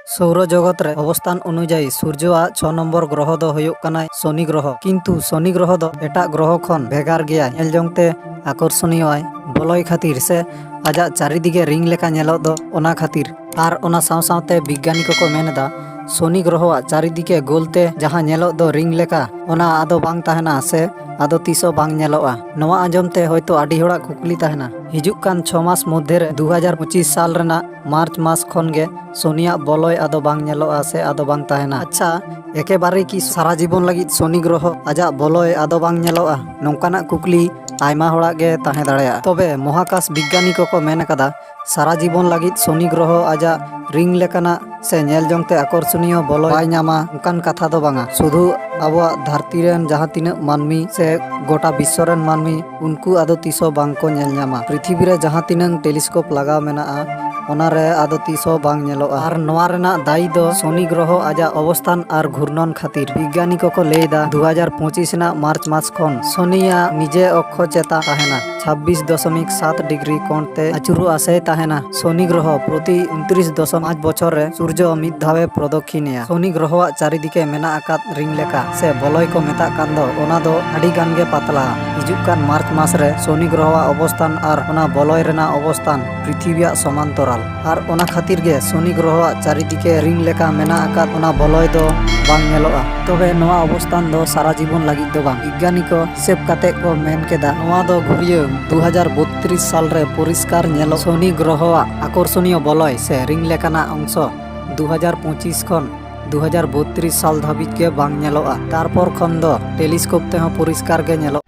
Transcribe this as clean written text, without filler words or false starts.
सौर जगत रे अवस्थान अनुयायी सूर्यआग 6 नम्बर ग्रह दो हुयुग कनाय शनि ग्रह। किंतु शनि ग्रह दो एटाग ग्रह खन भेगार गया नेल जोंगते आकर्षणीय आय बलय खातिर से आजा चारिदिगे रिंग लेका नेलोग दो ओना खातिर। आर ओना साव सावते विज्ञानी को मेनदा शनि ग्रह चारिदिके गोलते जहां नेलोग दो रिंग लेका ओना आदो बांग ताहेना से आदो तीसो बांग नेलोगा। नोआ आंजमते होयतो आडी होड़ा कुकली ताहेना हिजुग कान 6 मास मध्य रे 2025 साल रेना मार्च मास खनगे शनिया बलय आदो बांग नेलोगा से आदो बांग ताहेना। अच्छा एकेबारे की सारा जीवन लगी शनि ग्रह आजा बलय आदो बांग नेलोगा नोंकाना कुकली आयमा होड़ा गे ताहे दाड़ेया। तबे महाकाश विज्ञानी को मेन कदा सारा जीवन लगी शनि ग्रह आजा रिंग लेकाना से नेल जोंगते आकर्षणीय बलय बाय नामा उनकान कथा दो बांगा। शुधु आबो धरती रेन जहां तिना मानमी से गोटा विश्व रेन मानमी उनको आदो तीसो बांग को नेल नामा। पृथ्वी रे जहां तिना टेलीस्कोप लगाव मेनाआ ओनारे आदो तीसो बांग नेलोगा। आर नोआ रेना दायी दो शनि ग्रह आजा अवस्थान आर घूर्णन खातिर विज्ञानी को लेदा 2025 ना मार्च मास खन शनिया निजे अक्ष चेता ताहेना 26.7 डिग्री कोण ते आचुरु आसे ताहेना। शनि ग्रह प्रति 29.5 बछर रे सूर्य मिद धावे प्रदक्षिणया। शनि ग्रह चारिदिके मेना आकात रिंग लेका से बलय को मेता कान दो ओना दो आडी गान गे पातला। हिजुग कान मार्च मास रे शनि ग्रह अवस्थान आर ओना बलय रेना अवस्थान पृथ्वीया समांतराल आर ओना खातिर गे शनि ग्रह चारिदिके रिंग लेका मेना आकात ओना बलय दो बांग नेलोगा। तबे नोआ अवस्थान दो सारा जीवन लगी दो बांग। विज्ञानी को हिसेब काते को मेन केदा नोआ दो घुरिया 2032 साल रे परिष्कार नेलो शनि ग्रह आकर्षणीय बलय से रिंग लेकाना अंश 2025 खन 2032 साल धाबिज के बांग नेलोगा। तारपर खन दो टेलीस्कोप ते परिष्कार गे नेलो।